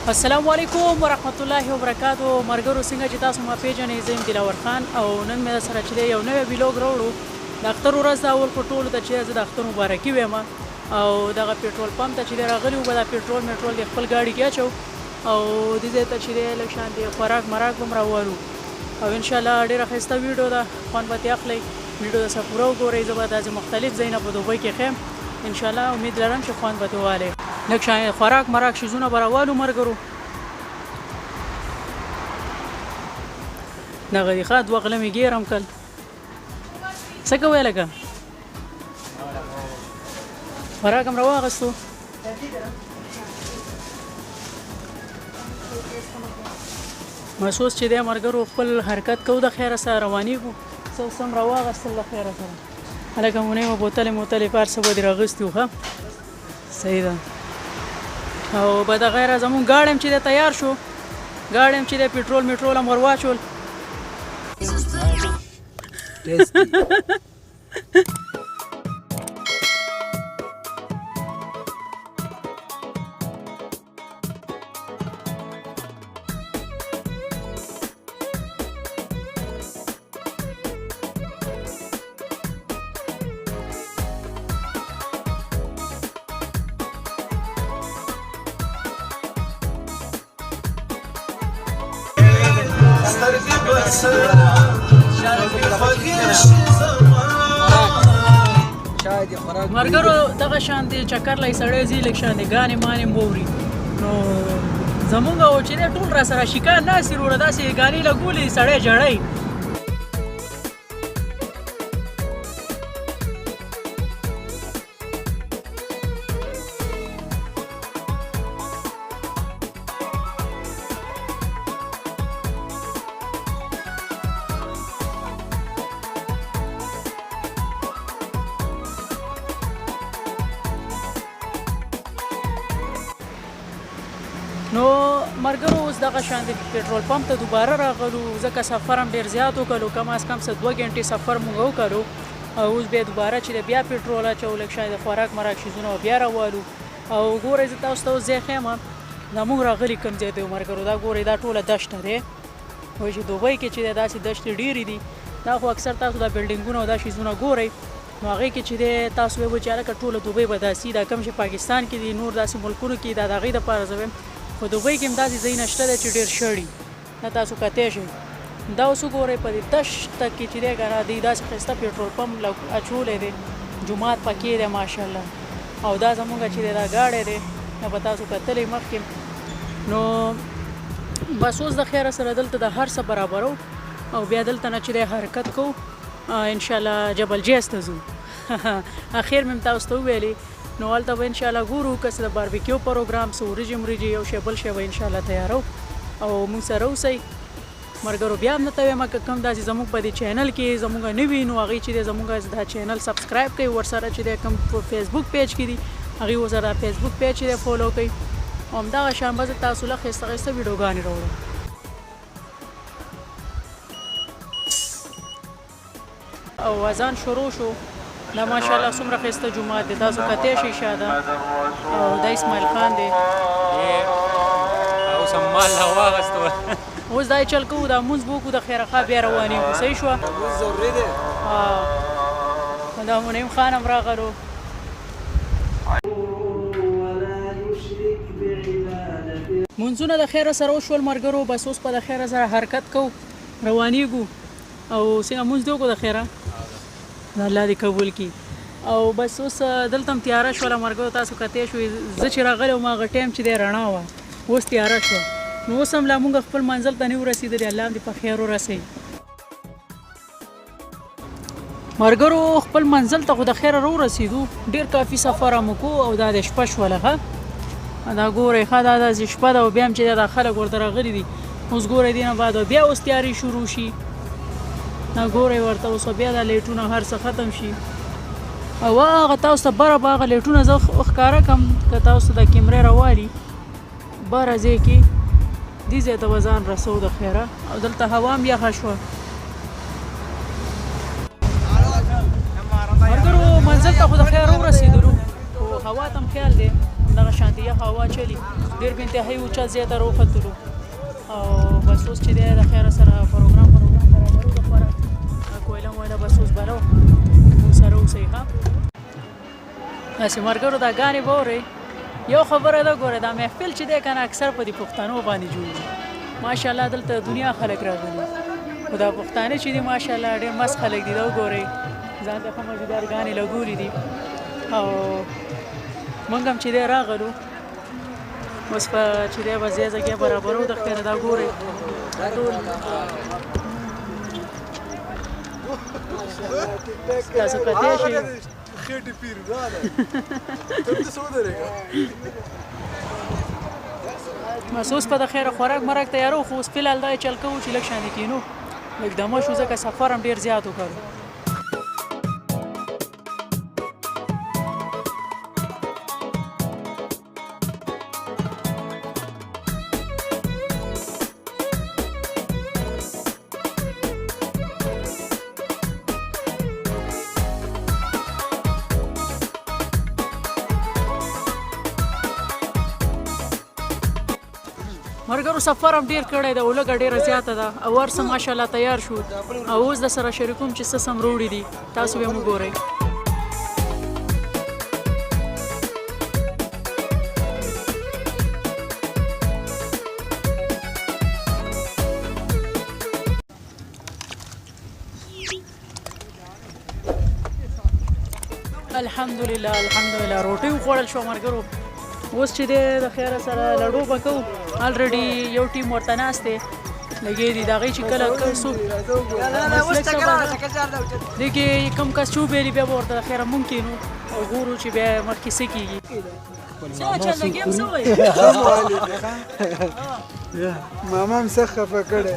السلام علیکم ورحمت الله وبرکاتو. مرګرو څنګه چې تاسو ما پیژنې، زه یم دلاور خان او نن مې سره چې یو نوی ویلوګ راوړو. د اختر ورځ دا اول په ټولو ته چې زه د اختر مبارکي وایم او دغه پیټرول پمپ ته چې راغلی وو دا پیټرول میټرول د خپل ګاډي کې اچو او د دې ته چې لږ شان دی خوراک مراک هم راوړو او ان شاء الله ډیره ښایسته ویډیو ده، خوند به ترې اخلئ. ویډیو داسې پوره وګورئ. زه به داسې مختلف ځایونه په دوبۍ کې ښیم. ان شاء الله امید لرم چې خوند به ترې والئ. لږ شان خوراک مراک شیزونه به راوالو ملګرو. دغه دی ښه دوه غله مې ګیرم کل. څه کوئ لکه خوراک هم راواغستو. محسوس چې دی ملګرو خپل حرکت کوو د خیره سره روانېږو. څه اوس هم راواغستل د خیره سره هلکه مونۍ به بوتلې موتلې په هر څه به دې راغستي وو. ښه صحیح ده. او به د غیره زمونږ ګاډی هم چې دی تیار شو. ګاډی هم چې دی پیټرول میټرول هم ور واچول. مرګرو دغه شان دی چکر لای سړی ځي لږ شان دی ګانې مانې موري نو زمونږ او چې دی ټول را سره شکار ناستي وروره داسې ګانې لګولې سړی ژړی. نو مرګرو اوس دغه شان د پیټرول پمپ ته دوباره راغلو ځکه سفر هم ډېر زیات وکړو، کم از کم څه 2 غنټې سفر مونږ وکړو او اوس بیا دوباره چې بیا پیټرول اچو لږ شان د خوراک مراک شیزونه بیا راوالو او ګورئ زه تاسو ته اوس ځای ښیم. دا مونږ راغلي کوم ځای دی مرګرو دا ګورئ دا ټوله دشته دی. وایي چې دوبۍ کې چې دی داسې دشتې ډېرې دي. دا خو اکثر تاسو دا بلډینګونه او دا شیزونه ګورئ نو هغې کې چې دی تاسو وایي چې هلکه ټوله دوبۍ به داسې دا کوم چې پاکستان کې دي نور داسې ملکونو کې دا د هغې دپاره زه وایم خو دوبۍ کې هم داسې ځایونه شته دی چې ډېر شړي. دا تاسو کتی شئ. دا اوس وګورئ په دې دشته کې چې دی که نه دی داسې ښایسته پیټرول پمپ اچولی دی. جومات پکې دی ماشاءالله او دا زمونږ چې دی دا ګاډی دی دا به تاسو کتلی مخکې. نو بس اوس د خیره سره دلته د هر څه برابرو او بیا دلته نه چې دی حرکت کوو انشاءالله جبل جیز ته ځو. اخر مې تاسو ته وویلې نو هلته به انشاءالله ګورو که څه د باربیکیو پروګرام څه وریجې مرجې یو شی بل شی به انشاءالله تیارو او موږ سره اوسئ. مرګرو بیا هم درته وایم که کوم داسې زموږ په دې چینل کې زموږ نه وي نو هغوی چې دی زموږ دا چینل سبسکرایب کوئ، ورسره چې دی کوم په فیسبوک پیج کې دي هغوی ورسره دا فیسبوک پیج چې دی فالو کوئ او همدغه شان به زه تاسو له ښایسته ښایسته ویډیوګانې راوړم. او اذان شروع شو. دا ماشاءالله څومره ښایسته جومات دی تاسو کتی شئ شاده او دا اسماعیل خان دی. اوس هم مال راواغستو. اوس دا یې چل کوو دا مونځ به وکړو د خیره خوا بیا روانېږو. صحیح شوه. لمونځ ضروري دی. دا منعیم خان هم راغلو. مونځونه د خیره سره وشول مرګرو. بس اوس په د خیره سره حرکت کوو روانېږو او څنګه مونځ دې وکړو د خیره الله دې قبول کړي. او بس اوس دلته هم تیاره شوله مرګرو تاسو کتی شوئ. زه چې راغلی وم هغه ټایم چې دی رڼا وه اوس تیاره شوه نو اوس هم لا مونږ خپل منزل ته نه یو رسېدلي. الله هم دې په خیر ورسوي. مرګرو خپل منزل ته خو د خیره راورسېدو ډېر کافي سفر هم وکړو او دا د شپه شوله. ښه دا ګورئ ښه دا داسې شپه ده او بیا هم چې دا خلک ورته راغلي دي. اوس ګورئ دې نه بعد بیا اوس تیاري شروع شي. دا ګورئ ورته اوس بیا دا لیټونه هر څه ختم شي او هغه تاسو ته بره به هغه لیټونه زه ښکاره کړم که تاسو د کیمرې راوالي بره ځای کې دې ځای ته به ځان رسو د خیره او دلته هوا هم یخه شوه. ملګرو منزل ته خو د خیر ورسېدلو خو هوا ته هم خیال دی دغه شانتي یخ هوا چلی ډېر به انتهایي اوچت ځای ته راوختلو او بس اوس چې دی د خیره سره پروګرام برابرو دپاره کویله مویله بس اوس بلو موږ سره اوسئ ښه هسې ملګرو دا ګانې به اورئ یو خبره ده ګوره دا محفل چې دی که نه اکثر په دې پښتنو باندې جوړ دي ماشاءالله دلته دنیا خلک راغلي خو دا پښتانه چې دي ماشاءالله ډېر مست خلک دي دا وګورئ ځان ته ښه مزیدار ګانې لګولي دي او موږ هم چې دی راغلو اوس په چې دی به ځای ځای برابرو د خیره دا ګورئ دا ټول تاسو کتی شئ خېټې پیر راله ته دې څه ودرېږه بس اوس په د خیره خوراک مرک تیارو خو اوس فلحال دا چل کوو چې لږ شانې کینو لږ دمه شو ځکه سفر هم ډېر زیات وکړو مرګرو سفر هم ډیر کړی دی او لږه ډیره زیاته ده او ورسه ماشاءالله تیار شو او اوس د سره شریکوم چې څه سم روړي دي تاسو به مو ګورئ الحمدلله روټۍ وخوړل شو مرګرو اوس چې دی د خیره سره لډو به کوو الریډي یو ټیم ورته ناست دی لګې دي د هغې چې کله څوک دې کې کم کس چوبېلي بیا به ورته د خیره مونږ کینو او ګورو چې بیا مخکې څه کېږي ماما هم سخت خفه کړی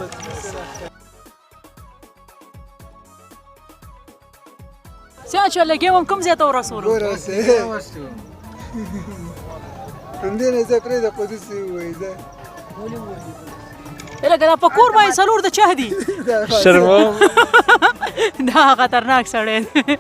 څنګه چل ګیم هم کوم ځای ته ورسولو همدې نه زه پرېږده قدس ووایي زه لکه دا په کور باندې څلور د چا دي شرموم دا خطرناک سړی دی